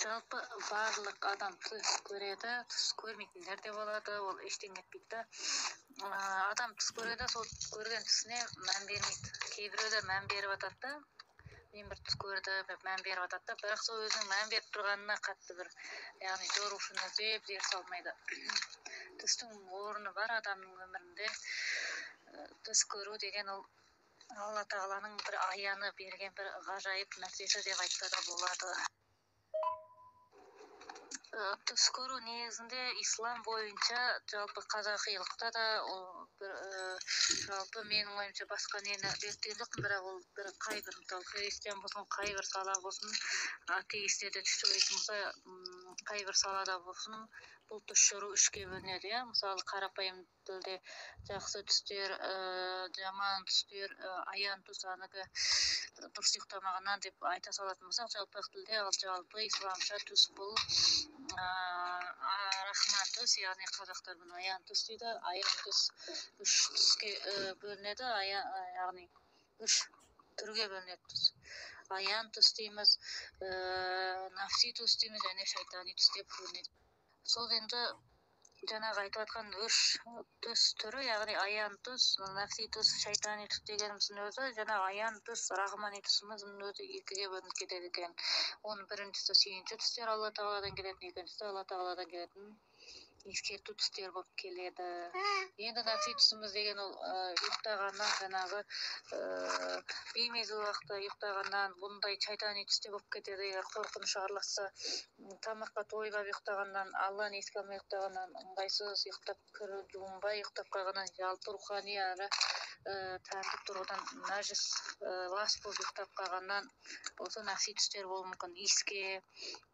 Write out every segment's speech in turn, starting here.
жалпы барлық адам түс көреді, түс көрмейтіндер де болады, ол ештеңе етпейді да. Адам түс көреді, сол көрген түсіне мән бермейді. Кейбіреулер мән беріп жатады да, мен бір түс көрдім деп мән беріп жатады да, бірақ сол өзінің мән беріп тұрғанына қатты бір, яғни жорушыны іздеп зер салмайды. Түстің орны бар адамның өмірінде. Түс көру деген ол Алла тағаланың бір аяны берген бір ғажайып нәрсесі деп айтса да болады. Түс көру негізінде ислам бойынша жалпы қазақилықта да ол бір жалпы менің ойымша басқа нені зерттеген жоқпын, бірақ ол бір қай бір мысалы христиан болсын, қай бір сала болсын, атеистерде түс көретін болса, қай бір салада болсын, бұл түс көру үшке бөлінеді, иә. Мысалы қарапайым тілде жақсы түстер, жаман түстер, аян түс, аныкі дұрыс ұйықтамағаннан деп айта салатын болсақ, жалпы тілде, ал жалпы исламша түс бұл рахман түс, яғни қазақтар бұны аян түс дейді. Аян түс үш түске бөлінеді, яғни үш түрге бөлінеді түс. Аян түс дейміз, нафси түс дейміз, және шайтани түс деп бөлінеді. Сол енді жаңағы айтып жатқан үш түс түрі, яғни аян түс, нафси түс, шайтани түс дегеніміздің өзі, жаңағы аян түс, рахмани түсіміздің өзі екіге бөлініп кетеді екен. Оның біріншісі сүйінші түстер Алла тағаладан келетін, екіншісі Алла тағаладан келетін ескерту түстер болып келеді. Енді нафси түсіміз деген ол ұйықтағаннан, жаңағы беймезгіл уақытта ұйықтағаннан, бұндай шайтани түсте болып кетеді. Егер қорқыныш араласса, тамаққа тойып ұйықтағаннан, Алланы еске алмай ұйықтағаннан, ыңғайсыз ұйықтап кіріп жуынбай ұйықтап қалғаннан, жалпы рухани әрі тәртіп тұрғыдан нәжіс лас болып ұйықтап қалғаннан, осы нафси түстер болуы мүмкін.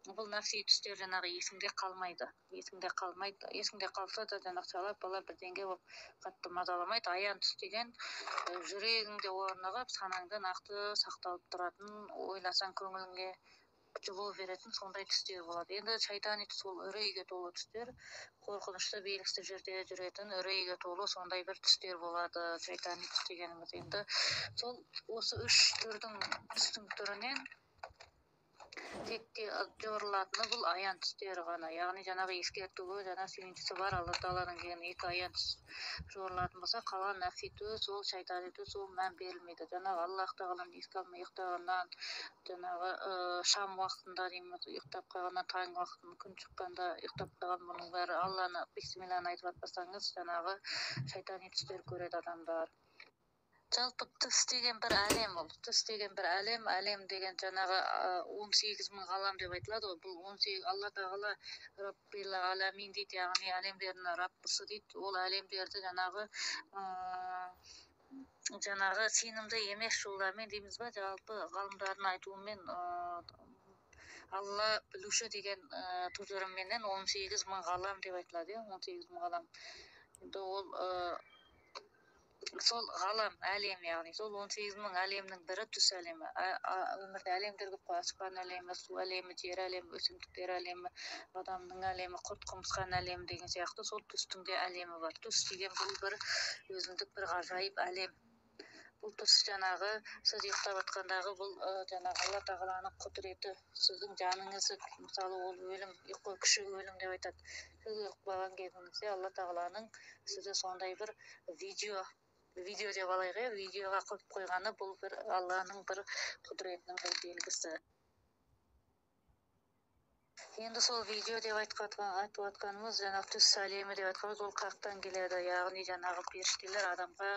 Бұл нафси түстер жаңағы есіңде қалмайды. Есіңде қалса да жаңағы шала бала бірдеңе болып қатты мазаламайды. Аян түс деген жүрегіңде орнығып, санаңда нақты сақталып тұратын, ойласаң көңіліңе жылу беретін сондай түстер болады. Енді шайтани түс ол үрейге толы түстер, қорқынышты белгісіз жерде жүретін үрейге толы сондай бір түстер болады. Шайтани түс дегеніміз енді сол осы үш түрдің түстің түрінен текте жорылатыны бұл аян түстері ғана. Яғни жаңағы ескертуі, жаңа сүйіншісі бар Алла тағаладан келген екі аян түс жорылатын болса, қалған нафси түс, ол шайтани түс, ол мән берілмейді. Жаңағы Аллах тағаланы еске алмай ұйықтағаннан, жаңағы шам уақытында дейміз, ұйықтап қалғаннан, таң уақытында, күн шыққанда ұйықтап қалған, бұның бәрі Алланы бисмилланы айтып атпасаңыз, жаңағы шайтани түстер көреді адамдар. Жалпы түс деген бір әлем ол. Түс деген бір әлем, әлем деген жаңағы 18 мың ғалам деп айтылады ғой. Бұл 18 Алла тағала Раббил аламин дейді, яғни әлемдердің Раббысы дейді. Ол әлемдерді жаңағы сенімді емес жолдармен дейміз ба, жалпы ғалымдардың айтуымен Алла білуші деген тұжырымменен 18 мың ғалам деп айтылады, 18 мың ғалам. Енді ол сол ғалам, әлем, яғни сол 18 мың әлемнің бірі түс әлемі. Өмірде әлемдер көп қой, аспан әлемі, су әлемі, жер әлемі, өсімдіктер әлемі, адамның әлемі, құрт құмырсқан әлемі деген сияқты сол түстің де әлемі бар. Түс деген бұл бір өзіндік бір ғажайып әлем. Бұл түс жаңағы сіз ұйықтап жатқандағы бұл жаңағы Алла тағаланың құдіреті, сіздің жаныңызды, мысалы ол өлім, ұйқы күші өлім деп айтады. Сіз ұйықтаған кезіңізде Алла тағаланың сізді сондай бір видео деп алайық, видеоға қойып қойғаны бұл бір Алланың бір құдіретінің бір белгісі. Енді сол видео деп айтып атқанымыз, жаңағы түс әлемі деп айтқанымыз, ол қаяқтан келеді, яғни жаңағы періштелер адамға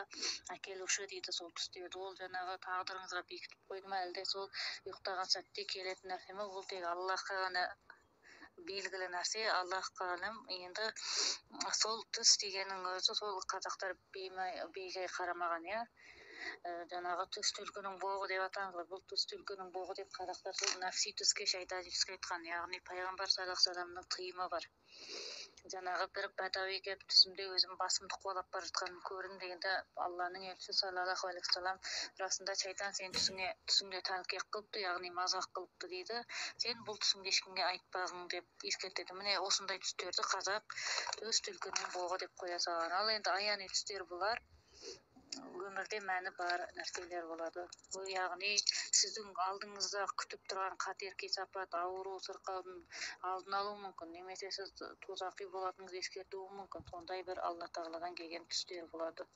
әкелуші дейді сол түстерді. Ол жаңағы тағдырыңызға бекітіп қойды ма, әлде сол ұйықтаған сәтте келетін нәрсе ме, ол тек Аллахқа ғана белгілі нәрсе, Аллахқа ғалым. Енді сол түс дегеннің өзі сол қазақтар бейжай қарамаған, жаңағы түс түлкінің боғы деп атаңыз. Бұл түс түлкінің боғы деп қазақтар сол нафси түске, шайтани түске айтқан, яғни пайғамбар саллаллаху алейхи вассаламның тыйымы бар. Жаңағы бір бәдауи келіп түсімде өзім басымды қуалап бара жатқанын көрдім дегенде, Алланың елшісі саллаллаху алейхи вассалам расында шайтан сен түсіңде тәлкек қылыпты, яғни мазақ қылыпты дейді. Сен бұл түсіңді ешкімге айтпағың деп ескертеді. Міне осындай түстерді қазақ түс түлкінің боғы деп қоя салған. Ал енді аяни түстер бұлар өмірде мәні бар нәрселер болады. Яғни сіздің алдыңызда күтіп тұрған қатер кесапат, ауру сырқаудың алдын алу мүмкін, немесе сіз тозақи болатыныңызды ескертуі мүмкін. Сондай бір Алла тағаладан келген түстер болады.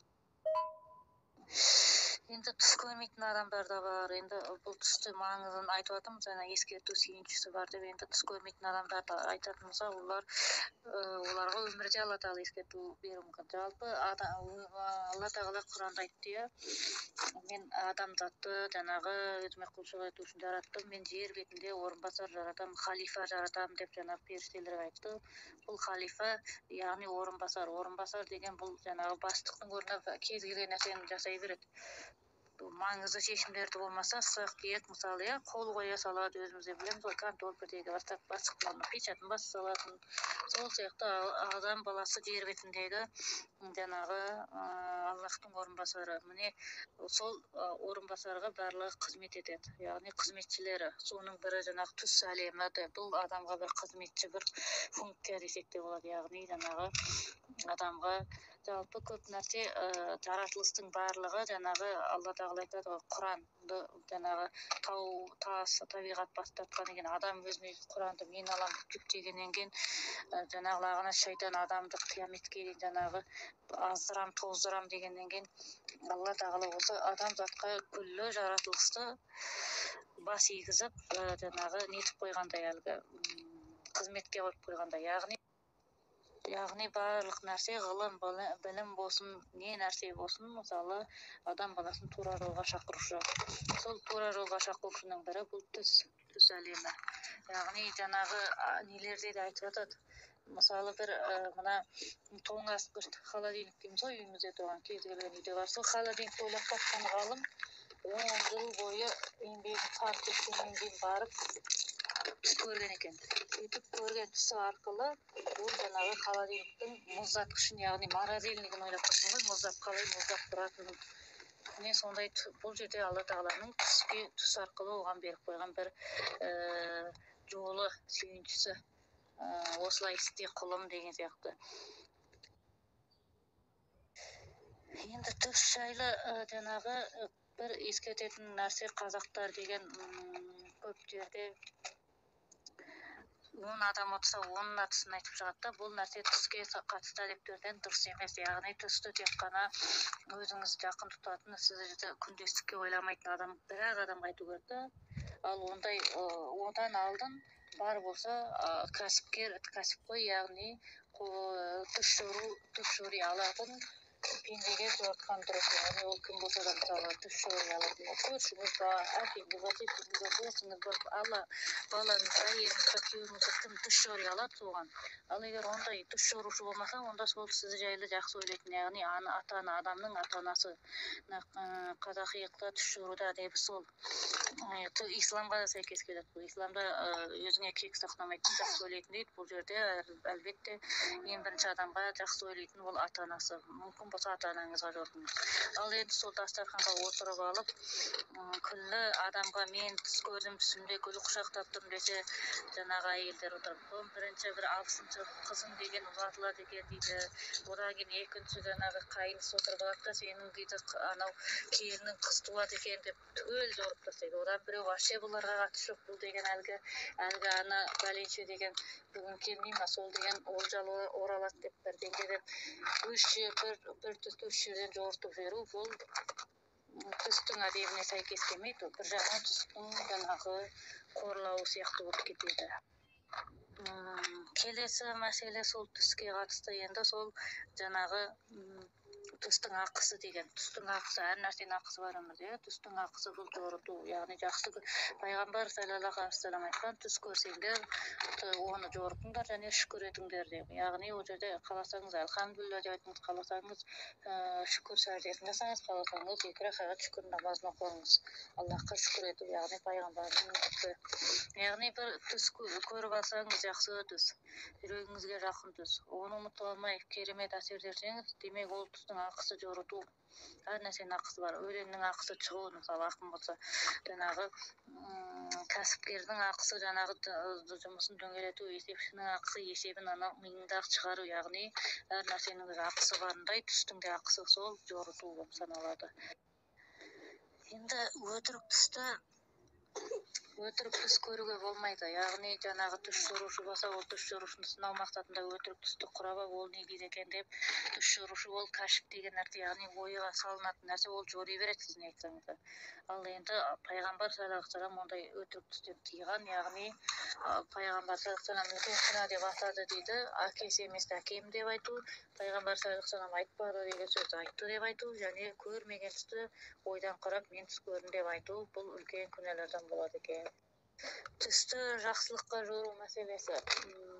Енді түс көрмейтін адамдар да бар. Енді бұл түсті маңызын айтып жатырмыз, жаңа ескерту сүйіншісі бар деп. Енді түс көрмейтін адамдарды айтатын болсақ, оларға өмірде Алла тағала ескерту беруі мүмкін. Жалпы Алла тағала Құранда айтты, мен адамзатты жаңағы өзіме құлшылық ету үшін жараттым, мен жер бетінде орынбасар жаратамын, халифа жаратамын деп жаңағы періштелерге айтты. Бұл халифа, яғни орынбасар деген бұл жаңағы бастықтың орнына кез келген нәрсені жасай береді. Маңызды шешімдерді болмаса, сақ-тиек, мысалы, қол қоя салады, өзімізде білеміз ғой, контор бірдегі бастықтың орнына печатын баса салатын. Сол сияқты адам баласы жер бетіндегі жаңағы Аллахтың орынбасары. Міне сол орынбасарға барлығы қызмет етеді. Яғни қызметшілері. Соның бірі жаңағы түс әлемі. Бұл адамға бір қызметші, бір функция десек те болады. Яғни жаңағы адамға жалпы көп нәрсе жаратылыстың барлығы жаңағы Алла тағала айтады ғой, Құранды жаңағы тас, табиғат бастатқан деген адам өзіне Құранды мен алам деп жүктегеннен кейін жаңағы лағнат шайтан адамды қияметке дейін жаңағы аздырам, тоздырам дегеннен кейін Алла тағала осы адамзатқа күллі жаратылысты бас игізіп жаңағы нетіп қойғандай, әлгі қызметке қойып қойғандай. Яғни барлық нәрсе, ғылым, білім болсын, не нәрсе болсын, мысалы, адам баласын тура жолға шақырушы. Сол тура жолға шақырушының бірі бұл түс әлемі. Яғни жаңағы нелерде де айтып жатады. Мысалы, бір мына тоңазытқыш холодильник дейміз ғой, үйімізде тұрған кез келген үйде бар. Сол холодильникті ойлап тапқан ғалым 10 жыл бойы еңбегін сарп еткеннен кейін барып түс көрген екен. Сөйтіп көрген түсі арқылы ол жаңағы холодильниктің мұздатқышын, яғни морозильнигін ойлап тұрсын ғой, мұздап қалай мұздап тұратынын. Міне сондай бұл жерде Алла тағаланың түс арқылы оған беріп қойған бір жолы, сүйіншісі. Осылай істе құлым деген сияқты. Енді түс жайлы жаңағы бір ескертетін нәрсе, қазақтар деген көп жерде 10 адам отырса 10-ына түсін айтып шығады да, бұл нәрсе түске қатысты әдептерден дұрыс емес. Яғни түсті тек қана өзіңіз жақын тұтатын, сізді күндестікке ойламайтын адам, бір-ақ адамға айту керек та. Ал ондай одан алдын бар болса кәсіпқой, яғни түс жори алатын пендеге сұратқан дұрыс. Яғни ол кім болса да, мысалы, түс жори алатын көршіңіз бар, әкеңіз бар, шешеңіз бар, досыңыз бар, балаңыз, әйеліңіз, күйеуіңіз кім түс жори алады соған. Ал егер ондай түс жорушы болмаса, онда сол сіз жайлы жақсы ойлайтын, яғни ата-ана, адамның ата-анасы. Қазақилықта түс жоруда әдебі сол. Исламға да сәйкес келеді. Исламда өзіңе кек сақтамайтын, жақсы ойлайтын дейді. Бұл жерде әлбетте ең бірінші адамға жақсы ойлайтын ол ата-анасы. Мүмкін болса ата-анаңызға жорыңыз. Ал енді сол дастарханға отырып алып, күллі адамға мен түс көрдім, түсімде гүл құшақтап тұрмын десе, жаңағы әйелдер отырып, бірінші бір 60-шы қызым деген ұзатылады екен дейді. Одан кейін екінші жаңағы қайынысы отырып алады да, сенің дейді анау келінің қыз туады екен деп түгел жорып тұрса, одан біреу вообще бұларға қатысы жоқ, бұл деген әлгі ана бәленше деген бүгін келмей ма, сол деген олжалы оралады деп бірдеңе деп бір түсті үш жерден жортып жіберу, бұл түстің әдебіне сәйкес келмейді. Бір жағынан түстің жаңағы қорлауы сияқты болып кетеді. Келесі мәселе сол түске қатысты. Енді сол жаңағы түстің ақысы деген. Түстің ақысы, әр нәрсенің ақысы бар өмірде. Түстің ақысы бұл жорыту, яғни жақсы. Пайғамбар саллаллаху алейхи ва саллям айтқан, түс көрсеңдер, оны жорытыңдар және шүкір етіңдер деп. Яғни ол жерде қаласаңыз альхамдулилля деп айтыңыз, қаласаңыз шүкір сәждесін жасаңыз, қаласаңыз 2 ракағат шүкір намазын оқыңыз. Аллахқа шүкір ету, яғни пайғамбардың аты. Яғни бір түс көріп алсаңыз жақсы түс, жүрегіңізге жақын түс. Оны ұмыта алмай керемет әсер берсеңіз, демек ол түстің ақысы жорыту, әр нәрсенің ақысы бар. Өлеңнің ақысы шығу, мысалы ақын болса, жаңағы кәсіпкердің ақысы жаңағы жұмысын дөңгелету, есепшінің ақысы есебін ана миыңдағы шығару, яғни әр нәрсенің ақысы барындай түстің де ақысы сол жорыту болып саналады. Енді өтірік түс көруге болмайды. Яғни жаңағы түс жорушы болса, ол түс жорушыны сынау мақсатында өтірік түсті құрап алып, ол не дейді екен деп, түс жорушы ол кәшіп деген нәрсе, яғни ойға салынатын нәрсе, ол жори береді сіздің айтсаңыз. Ал енді пайғамбар саллаллаху алейхи вассалам ондай өтірік түстен тыйған, яғни пайғамбар саллаллаху алейхи вассалам үлкен күнә деп атады дейді, әкесі емес әкем деп айту, пайғамбар саллаллаху алейхи вассалам айтпады деген сөзді айтты деп айту, және көрмеген түсті ойдан құрап мен түс көрдім деп айту, бұл үлкен күнәлардан болады екен. Түсті жақсылыққа жору мәселесі.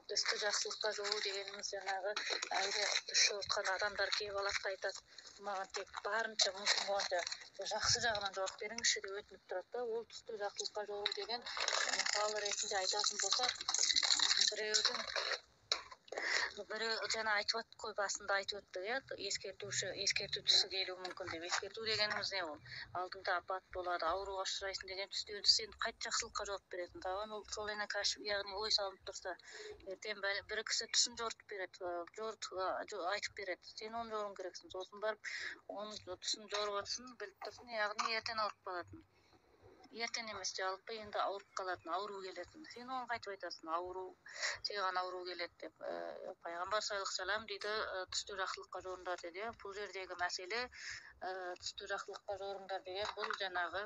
Түсті жақсылыққа жору дегеніміз жаңағы әлде түс жорытқан адамдар келіп алады да айтады, маған тек барынша мүмкін болғанша жақсы жағынан жорып беріңізші деп өтініп тұрады да, ол түсті жақсылыққа жору деген мысалы ретінде айтатын болсақ, біреу жаңа айтып өттік қой, басында айтып өттік, иә, ескерту түсі келуі мүмкін деп. Ескерту дегеніміз не ол? Алдыңда апат болады, ауруға ұшырайсың деген түсті сен қайт жақсылыққа жорып беретін. Таған ол сол ене кәшіп, яғни ой салынып тұрса, ертең бір кісі түсін жорытып береді, айтып береді. Сен оны жоруың керексің. Сосын барып, оның түсін жорып отырсын, біліп тұрсын, яғни ертең ауырып қалатын. Ертең емес, жалпы енді ауырып қалатын, ауру келетін. Сен оны қайтып айтасың, саған ауру келеді деп. Пайғамбар саллаллаху алейхи вассалам дейді, түсті жақсылыққа жорыңдар деді. Бұл жердегі мәселе түсті жақсылыққа жорыңдар деген, бұл жаңағы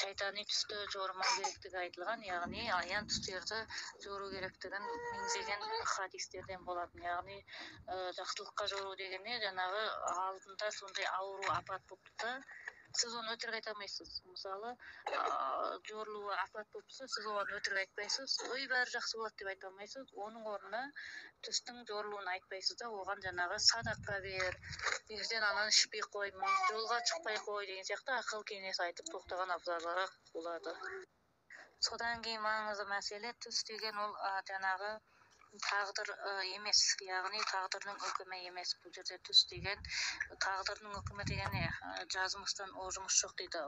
шайтани түсті жормау керектігі айтылған, яғни аян түстерді жору керектігін меңзеген хадистерден болатын. Яғни жақсылыққа жору дегенне жаңағы алдында сондай ауру апат болып та, сіз оны өтірік айта алмайсыз. Мысалы, жорылуы апат болып тұрса, сіз оған өтірік айтпайсыз, ой бәрі жақсы болады деп айта алмайсыз. Оның орнына түстің жорылуын айтпайсыз да, оған жаңағы садақа бер, ертең ананы ішпей қой, жолға шықпай қой деген сияқты ақыл кеңес айтып тоқтаған абзалырақ болады. Содан кейін маңызды мәселе, түс деген ол жаңағы тағдыр емес, яғни тағдырдың үкімі емес. Бұл жерде түс деген тағдырдың үкімі деген не? Жазымыстан о жұмыс жоқ дейді.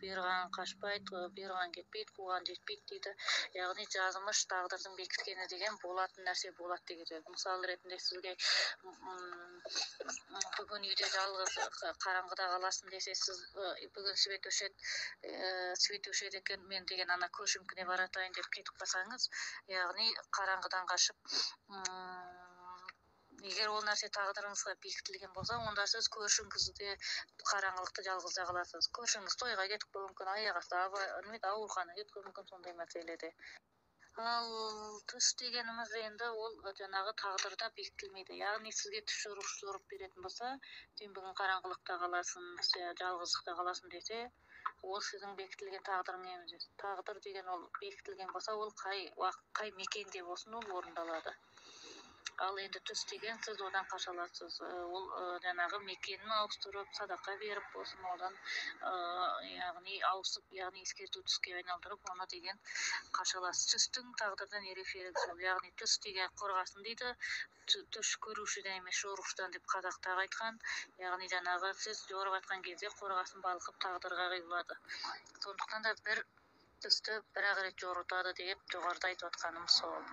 Бұйырған қашпайды, бұйырған кетпейді, қуған жетпейді дейді. Яғни жазымыш тағдырдың бекіткені деген болатын нәрсе болады деген. Мысал ретінде сізге бүгін үйде жалғыз қараңғыда қаласың десе, сіз бүгін свет өшеді екен, мен деген ана көшімкіне баратайын деп кетіп қалсаңыз, яғни қараңғыдан қашып, егер ол нәрсе тағдырыңызға бекітілген болса, онда сіз көршіңізде қараңғылықта жалғыз қаласыз. Көршіңіз тойға кетіп қалуы мүмкін, аяқ асты ауруханаға кетіп қалуы мүмкін сондай мәселеде. Ал түс дегеніміз енді ол жаңағы тағдырда бекітілмейді. Яғни сізге түс жорып беретін болса, сен бүгін қараңғылықта қаласың, жалғыздықта қаласың десе, ол сіздің бекітілген тағдырың емес. Тағдыр деген ол бекітілген болса, ол қай мекенде болсын, ол орындалады. Ал енді түс деген сіз одан қашаласыз. Ол жаңағы мекенін ауыстырып, садақа беріп болсын, одан яғни ауысып, яғни ескерту түске айналдырып, оны деген қашаласыз. Түстің тағдырдан ерекшелігі сол. Яғни түс деген қорғасын дейді. Түс көрушіден емес, жорушыдан деп қазақтағы айтқан. Яғни жаңағы сіз жорып атқан кезде қорғасын балқып тағдырға құйылады. Сондықтан да бір түсті бір-ақ рет жорытады деп жоғарыда айтып атқаным сол.